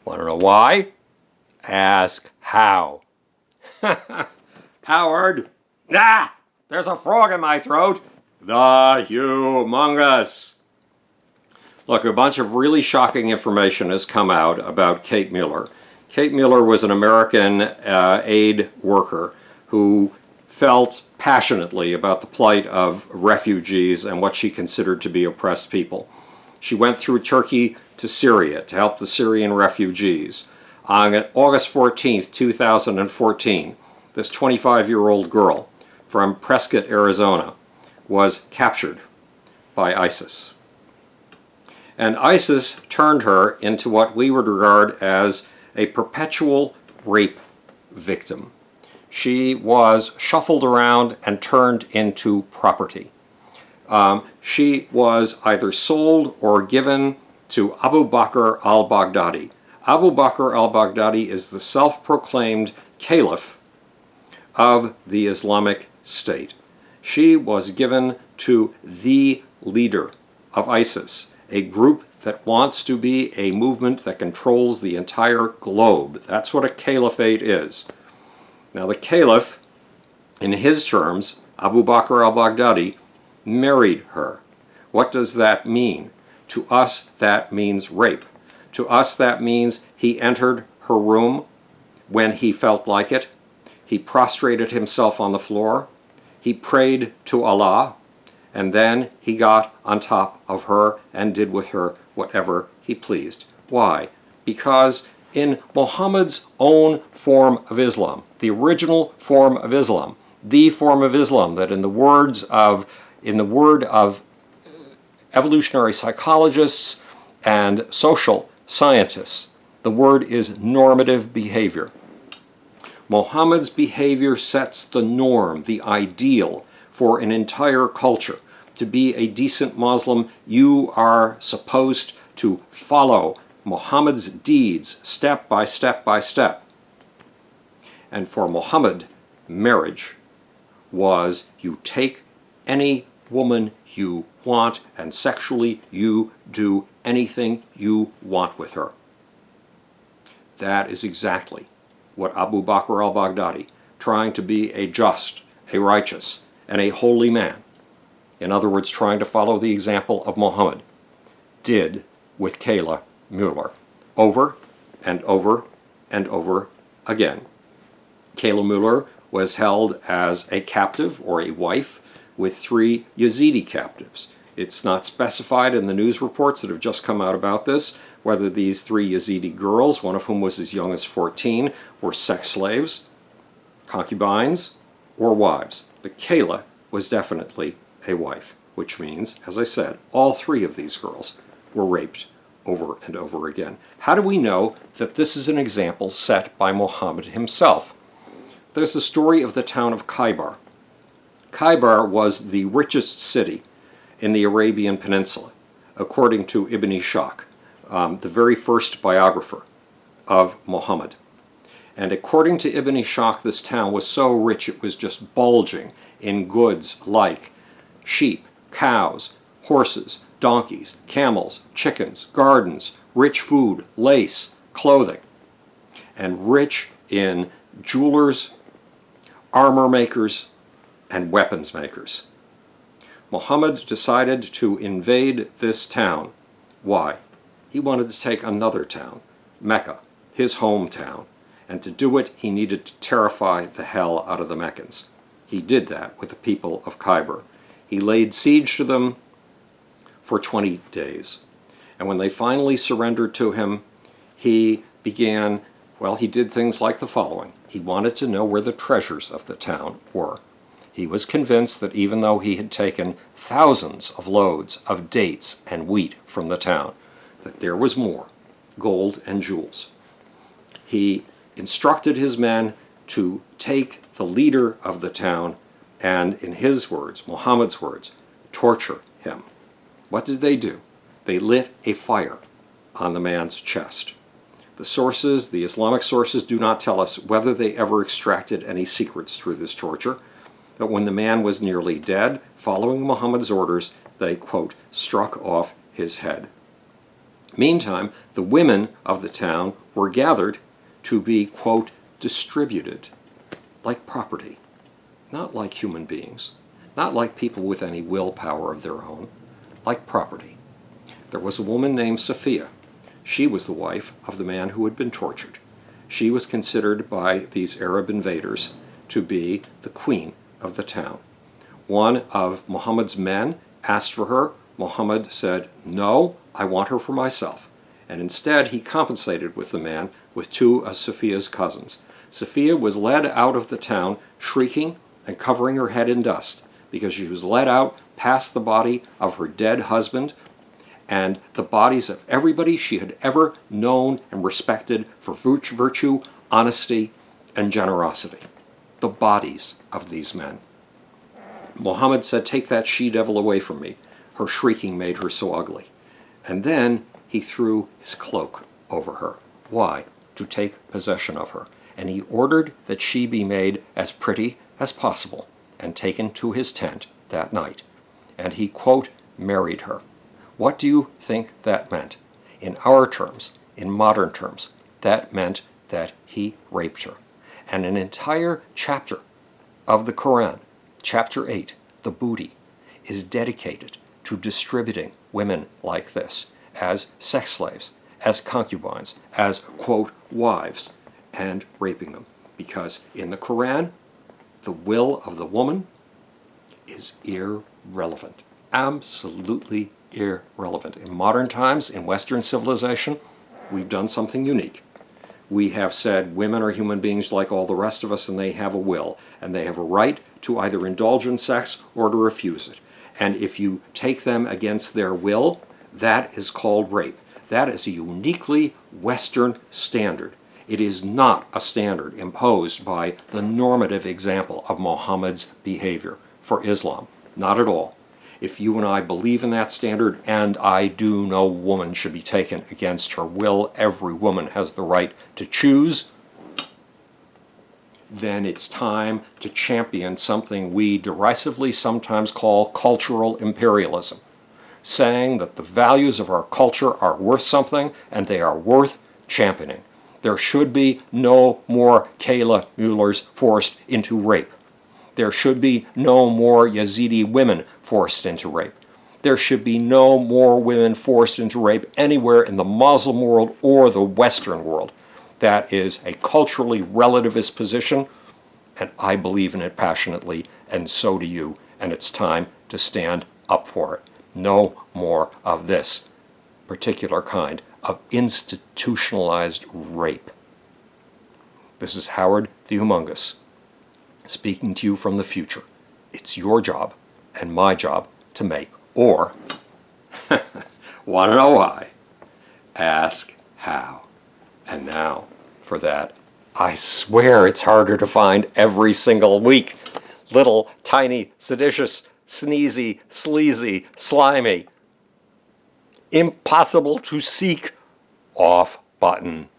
Want to know why? Ask how. Howard! Ah! There's a frog in my throat! The humongous! Look, a bunch of really shocking information has come out about Kate Mueller. Kate Mueller was an American aid worker who felt passionately about the plight of refugees and what she considered to be oppressed people. She went through Turkey to Syria to help the Syrian refugees. On August 14th, 2014, this 25-year-old girl from Prescott, Arizona, was captured by ISIS. And ISIS turned her into what we would regard as a perpetual rape victim. She was shuffled around and turned into property. She was either sold or given to Abu Bakr al-Baghdadi. Abu Bakr al-Baghdadi is the self-proclaimed caliph of the Islamic State. She was given to the leader of ISIS, a group that wants to be a movement that controls the entire globe. That's what a caliphate is. Now the caliph, in his terms, Abu Bakr al-Baghdadi, married her. What does that mean? To us, that means rape. To us, that means he entered her room when he felt like it. He prostrated himself on the floor. He prayed to Allah. And then he got on top of her and did with her whatever he pleased. Why? Because in Muhammad's own form of Islam, the original form of Islam, the form of Islam that in the word of evolutionary psychologists and social scientists, the word is normative behavior. Muhammad's behavior sets the norm, the ideal for an entire culture. To be a decent Muslim, you are supposed to follow Muhammad's deeds step by step by step. And for Muhammad, marriage was you take any woman you want and sexually you do anything you want with her. That is exactly what Abu Bakr al-Baghdadi, trying to be a just, a righteous, and a holy man, in other words, trying to follow the example of Muhammad, did with Kayla Mueller over and over and over again. Kayla Mueller was held as a captive or a wife with 3 Yazidi captives. It's not specified in the news reports that have just come out about this whether these 3 Yazidi girls, one of whom was as young as 14, were sex slaves, concubines, or wives. But Kayla was definitely a wife, which means, as I said, all 3 of these girls were raped over and over again. How do we know that this is an example set by Muhammad himself? There's the story of the town of Khaybar. Khaybar was the richest city in the Arabian Peninsula, according to Ibn Ishaq, the very first biographer of Muhammad. And according to Ibn Ishaq, this town was so rich it was just bulging in goods like sheep, cows, horses, donkeys, camels, chickens, gardens, rich food, lace, clothing, and rich in jewelers, armor makers, and weapons makers. Muhammad decided to invade this town. Why? He wanted to take another town, Mecca, his hometown, and to do it he needed to terrify the hell out of the Meccans. He did that with the people of Khaybar. He laid siege to them for 20 days. And when they finally surrendered to him, he began, well, he did things like the following. He wanted to know where the treasures of the town were. He was convinced that even though he had taken thousands of loads of dates and wheat from the town, that there was more, gold and jewels. He instructed his men to take the leader of the town and, in his words, Muhammad's words, torture him. What did they do? They lit a fire on the man's chest. The sources, the Islamic sources, do not tell us whether they ever extracted any secrets through this torture, but when the man was nearly dead, following Muhammad's orders, they, quote, struck off his head. Meantime, the women of the town were gathered to be, quote, distributed like property, not like human beings, not like people with any willpower of their own, like property. There was a woman named Sophia. She was the wife of the man who had been tortured. She was considered by these Arab invaders to be the queen of the town. One of Muhammad's men asked for her. Muhammad said, "No, I want her for myself." And instead he compensated with the man with two of Sophia's cousins. Sophia was led out of the town shrieking and covering her head in dust because she was led out past the body of her dead husband and the bodies of everybody she had ever known and respected for virtue, honesty, and generosity. The bodies of these men. Muhammad said, "Take that she-devil away from me." Her shrieking made her so ugly. And then he threw his cloak over her. Why? To take possession of her. And he ordered that she be made as pretty as possible and taken to his tent that night. And he, quote, married her. What do you think that meant? In our terms, in modern terms, that meant that he raped her. And an entire chapter of the Quran, chapter 8, the booty, is dedicated to distributing women like this as sex slaves, as concubines, as, quote, wives, and raping them. Because in the Quran, the will of the woman is irrelevant, absolutely irrelevant. In modern times, in Western civilization, we've done something unique. We have said women are human beings like all the rest of us, and they have a will, and they have a right to either indulge in sex or to refuse it. And if you take them against their will, that is called rape. That is a uniquely Western standard. It is not a standard imposed by the normative example of Muhammad's behavior for Islam. Not at all. If you and I believe in that standard, and I do, no woman should be taken against her will, every woman has the right to choose, then it's time to champion something we derisively sometimes call cultural imperialism, saying that the values of our culture are worth something and they are worth championing. There should be no more Kayla Muellers forced into rape. There should be no more Yazidi women forced into rape. There should be no more women forced into rape anywhere in the Muslim world or the Western world. That is a culturally relativist position, and I believe in it passionately, and so do you, and it's time to stand up for it. No more of this particular kind of institutionalized rape. This is Howard the Humongous, speaking to you from the future. It's your job and my job to make, or, want to know why? Ask how. And now, for that, I swear it's harder to find every single week. Little, tiny, seditious, sneezy, sleazy, slimy, impossible to seek off button